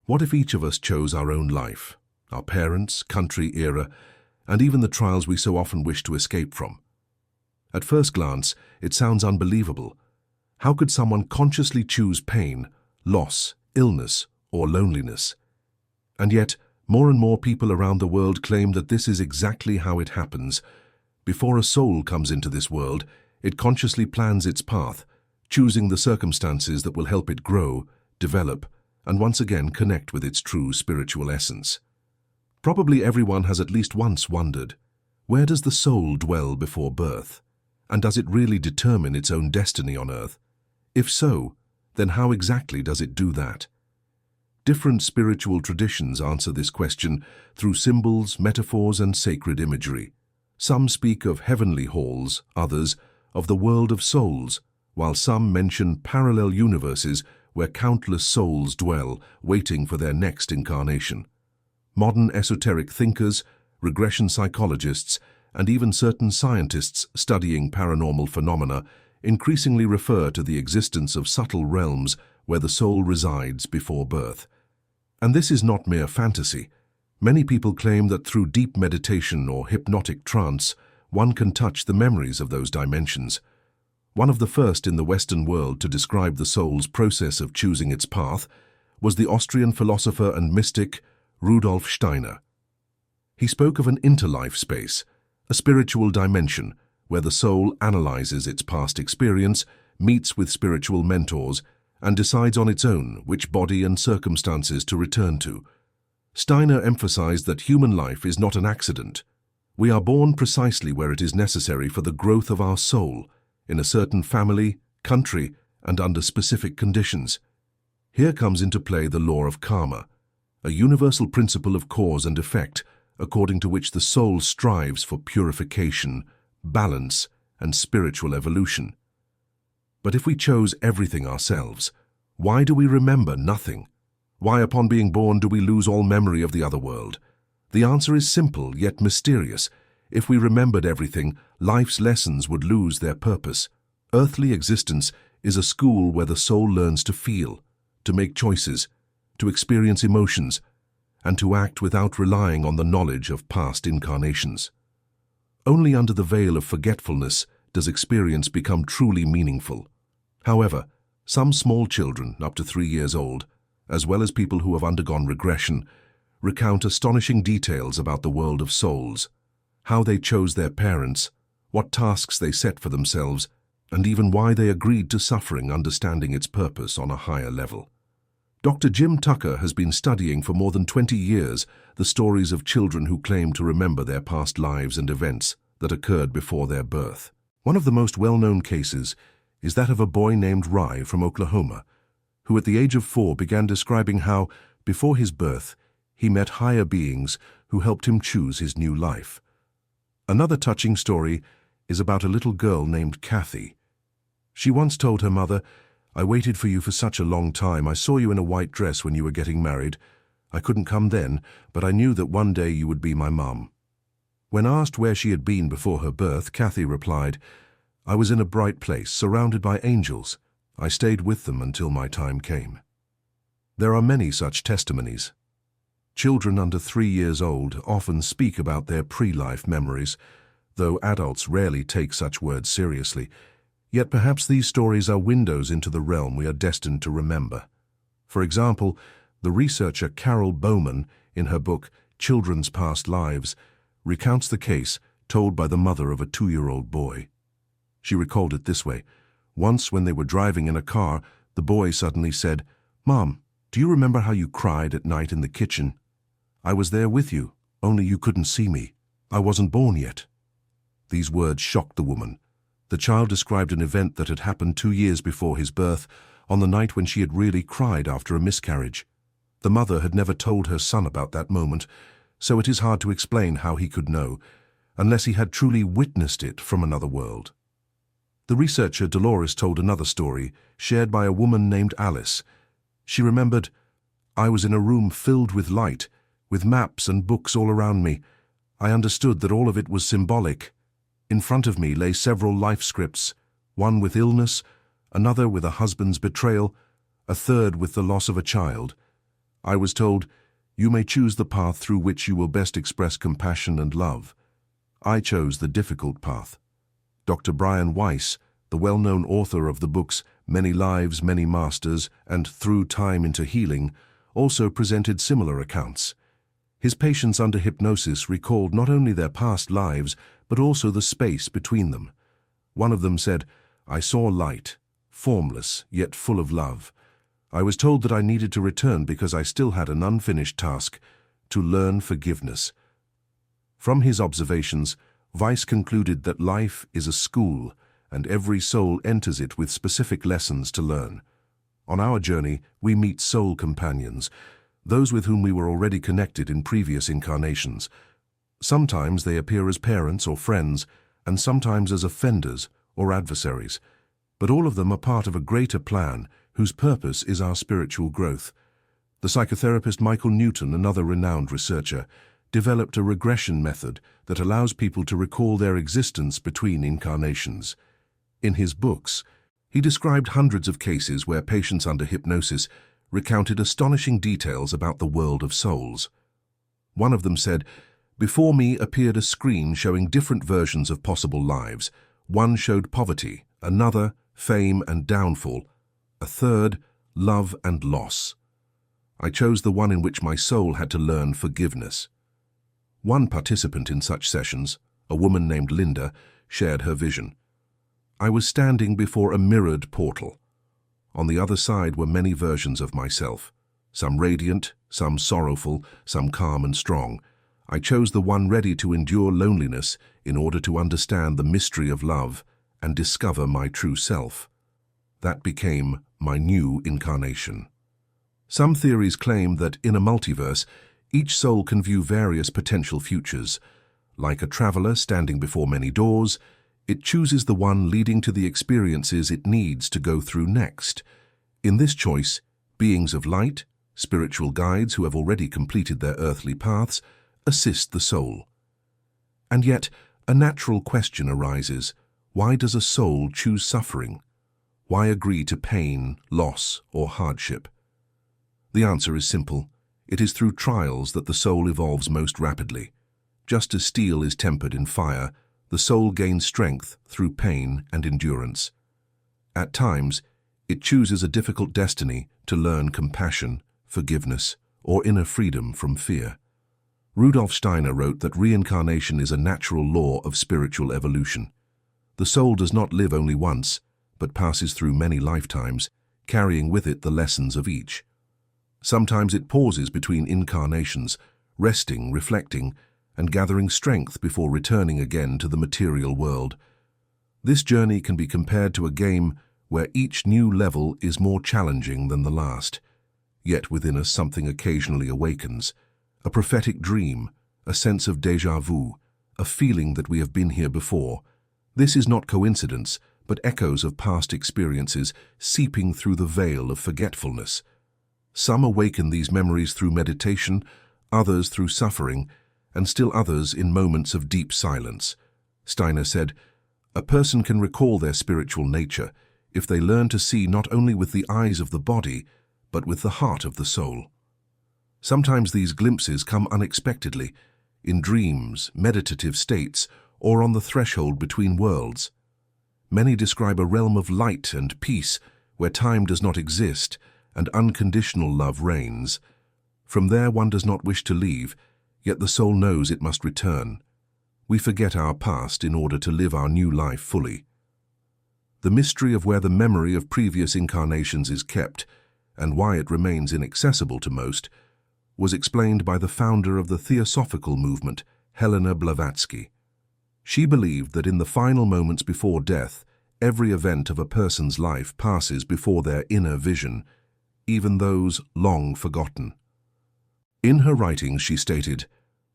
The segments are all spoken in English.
What if each of us chose our own life, our parents', country, era, and even the trials we so often wish to escape from? At first glance, it sounds unbelievable. How could someone consciously choose pain, loss, illness, or loneliness? And yet, more and more people around the world claim that this is exactly how it happens. Before a soul comes into this world, it consciously plans its path, choosing the circumstances that will help it grow, develop, and once again connect with its true spiritual essence. Probably everyone has at least once wondered, where does the soul dwell before birth? And does it really determine its own destiny on earth? If so, then how exactly does it do that? Different spiritual traditions answer this question through symbols, metaphors, and sacred imagery. Some speak of heavenly halls, others of the world of souls, while some mention parallel universes where countless souls dwell, waiting for their next incarnation. Modern esoteric thinkers, regression psychologists, and even certain scientists studying paranormal phenomena increasingly refer to the existence of subtle realms where the soul resides before birth. And this is not mere fantasy. Many people claim that through deep meditation or hypnotic trance, one can touch the memories of those dimensions. One of the first in the Western world to describe the soul's process of choosing its path was the Austrian philosopher and mystic Rudolf Steiner. He spoke of an interlife space, a spiritual dimension where the soul analyzes its past experience, meets with spiritual mentors, and decides on its own which body and circumstances to return to. Steiner emphasized that human life is not an accident. We are born precisely where it is necessary for the growth of our soul, in a certain family, country, and under specific conditions. Here comes into play the law of karma, a universal principle of cause and effect, according to which the soul strives for purification, balance, and spiritual evolution. But if we chose everything ourselves, why do we remember nothing? Why, upon being born, do we lose all memory of the other world? The answer is simple, yet mysterious. If we remembered everything, life's lessons would lose their purpose. Earthly existence is a school where the soul learns to feel, to make choices, to experience emotions, and to act without relying on the knowledge of past incarnations. Only under the veil of forgetfulness does experience become truly meaningful. However, some small children, up to 3 years old, as well as people who have undergone regression, recount astonishing details about the world of souls, how they chose their parents, what tasks they set for themselves, and even why they agreed to suffering, understanding its purpose on a higher level. Dr. Jim Tucker has been studying for more than 20 years the stories of children who claim to remember their past lives and events that occurred before their birth. One of the most well-known cases is that of a boy named Ry from Oklahoma, who at the age of 4 began describing how, before his birth, he met higher beings who helped him choose his new life. Another touching story is about a little girl named Kathy. She once told her mother, "I waited for you for such a long time. I saw you in a white dress when you were getting married. I couldn't come then, but I knew that one day you would be my mum." When asked where she had been before her birth, Kathy replied, "I was in a bright place, surrounded by angels. I stayed with them until my time came." There are many such testimonies. Children under 3 years old often speak about their pre-life memories, though adults rarely take such words seriously. Yet perhaps these stories are windows into the realm we are destined to remember. For example, the researcher Carol Bowman, in her book Children's Past Lives, recounts the case told by the mother of a 2-year-old boy. She recalled it this way. Once when they were driving in a car, the boy suddenly said, "Mom, do you remember how you cried at night in the kitchen? I was there with you, only you couldn't see me. I wasn't born yet." These words shocked the woman. The child described an event that had happened 2 years before his birth, on the night when she had really cried after a miscarriage. The mother had never told her son about that moment, so it is hard to explain how he could know, unless he had truly witnessed it from another world. The researcher Dolores told another story, shared by a woman named Alice. She remembered, "I was in a room filled with light, with maps and books all around me. I understood that all of it was symbolic. In front of me lay several life scripts, one with illness, another with a husband's betrayal, a third with the loss of a child. I was told, "You may choose the path through which you will best express compassion and love." I chose the difficult path. Dr. Brian Weiss, the well-known author of the books Many Lives, Many Masters and Through Time into Healing, also presented similar accounts. His patients under hypnosis recalled not only their past lives, but also the space between them. One of them said, "I saw light, formless, yet full of love. I was told that I needed to return because I still had an unfinished task, to learn forgiveness." From his observations, Weiss concluded that life is a school, and every soul enters it with specific lessons to learn. On our journey, we meet soul companions, those with whom we were already connected in previous incarnations. Sometimes they appear as parents or friends, and sometimes as offenders or adversaries. But all of them are part of a greater plan, whose purpose is our spiritual growth. The psychotherapist Michael Newton, another renowned researcher, developed a regression method that allows people to recall their existence between incarnations. In his books, he described hundreds of cases where patients under hypnosis recounted astonishing details about the world of souls. One of them said, "Before me appeared a screen showing different versions of possible lives. One showed poverty, another, fame and downfall, a third, love and loss. I chose the one in which my soul had to learn forgiveness." One participant in such sessions, a woman named Linda, shared her vision. "I was standing before a mirrored portal. On the other side were many versions of myself, some radiant, some sorrowful, some calm and strong. I chose the one ready to endure loneliness in order to understand the mystery of love and discover my true self. That became my new incarnation." Some theories claim that in a multiverse, each soul can view various potential futures. Like a traveler standing before many doors, it chooses the one leading to the experiences it needs to go through next. In this choice, beings of light, spiritual guides who have already completed their earthly paths, assist the soul. And yet, a natural question arises: why does a soul choose suffering? Why agree to pain, loss, or hardship? The answer is simple. It is through trials that the soul evolves most rapidly. Just as steel is tempered in fire, the soul gains strength through pain and endurance. At times, it chooses a difficult destiny to learn compassion, forgiveness, or inner freedom from fear. Rudolf Steiner wrote that reincarnation is a natural law of spiritual evolution. The soul does not live only once, but passes through many lifetimes, carrying with it the lessons of each. Sometimes it pauses between incarnations, resting, reflecting, and gathering strength before returning again to the material world. This journey can be compared to a game where each new level is more challenging than the last. Yet within us something occasionally awakens, a prophetic dream, a sense of déjà vu, a feeling that we have been here before. This is not coincidence, but echoes of past experiences seeping through the veil of forgetfulness. Some awaken these memories through meditation, others through suffering, and still others in moments of deep silence. Steiner said, "A person can recall their spiritual nature if they learn to see not only with the eyes of the body, but with the heart of the soul." Sometimes these glimpses come unexpectedly, in dreams, meditative states, or on the threshold between worlds. Many describe a realm of light and peace where time does not exist and unconditional love reigns. From there one does not wish to leave, yet the soul knows it must return. We forget our past in order to live our new life fully. The mystery of where the memory of previous incarnations is kept, and why it remains inaccessible to most, was explained by the founder of the Theosophical movement, Helena Blavatsky. She believed that in the final moments before death, every event of a person's life passes before their inner vision, even those long forgotten. In her writings she stated,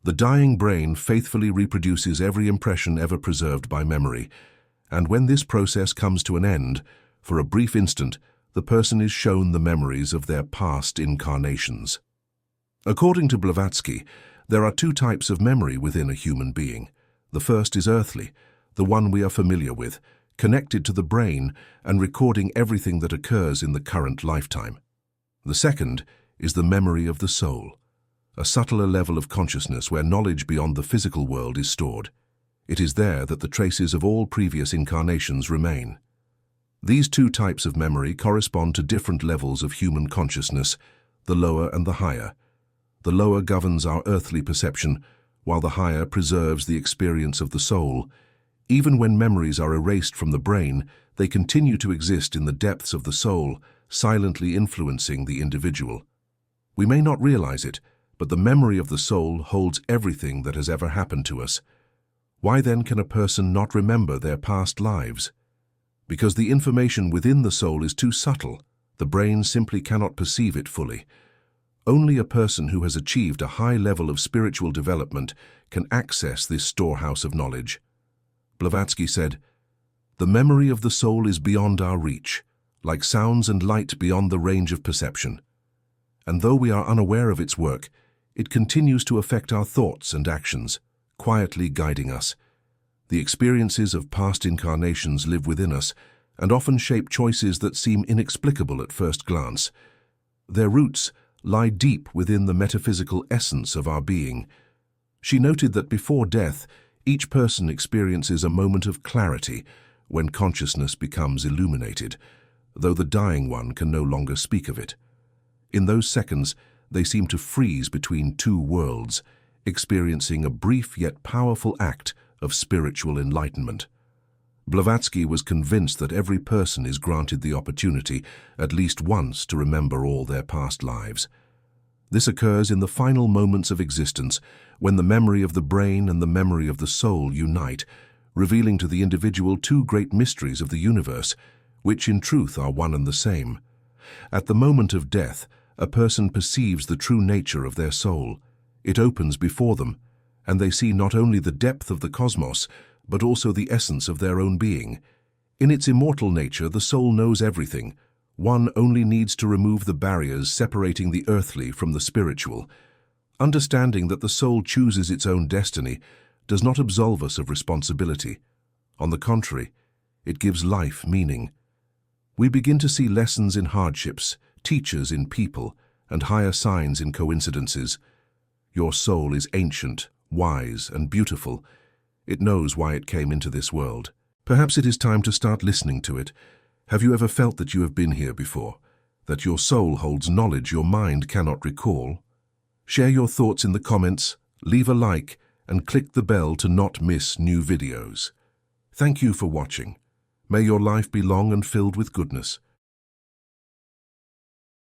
"The dying brain faithfully reproduces every impression ever preserved by memory, and when this process comes to an end, for a brief instant, the person is shown the memories of their past incarnations." According to Blavatsky, there are two types of memory within a human being. The first is earthly, the one we are familiar with, connected to the brain and recording everything that occurs in the current lifetime. The second is the memory of the soul, a subtler level of consciousness where knowledge beyond the physical world is stored. It is there that the traces of all previous incarnations remain. These two types of memory correspond to different levels of human consciousness, the lower and the higher. The lower governs our earthly perception, while the higher preserves the experience of the soul. Even when memories are erased from the brain, they continue to exist in the depths of the soul, silently influencing the individual. We may not realize it, but the memory of the soul holds everything that has ever happened to us. Why then can a person not remember their past lives? Because the information within the soul is too subtle, the brain simply cannot perceive it fully. Only a person who has achieved a high level of spiritual development can access this storehouse of knowledge. Blavatsky said, "The memory of the soul is beyond our reach, like sounds and light beyond the range of perception. And though we are unaware of its work, it continues to affect our thoughts and actions, quietly guiding us. The experiences of past incarnations live within us and often shape choices that seem inexplicable at first glance. Their roots lie deep within the metaphysical essence of our being." She noted that before death, each person experiences a moment of clarity when consciousness becomes illuminated, though the dying one can no longer speak of it. In those seconds, they seem to freeze between two worlds, experiencing a brief yet powerful act of spiritual enlightenment. Blavatsky was convinced that every person is granted the opportunity at least once to remember all their past lives. This occurs in the final moments of existence, when the memory of the brain and the memory of the soul unite, revealing to the individual two great mysteries of the universe, which in truth are one and the same. At the moment of death, a person perceives the true nature of their soul. It opens before them, and they see not only the depth of the cosmos, but also the essence of their own being. In its immortal nature, the soul knows everything. One only needs to remove the barriers separating the earthly from the spiritual. Understanding that the soul chooses its own destiny does not absolve us of responsibility. On the contrary, it gives life meaning. We begin to see lessons in hardships, teachers in people, and higher signs in coincidences. Your soul is ancient, wise, and beautiful. It knows why it came into this world. Perhaps it is time to start listening to it. Have you ever felt that you have been here before? That your soul holds knowledge your mind cannot recall? Share your thoughts in the comments, leave a like, and click the bell to not miss new videos. Thank you for watching. May your life be long and filled with goodness.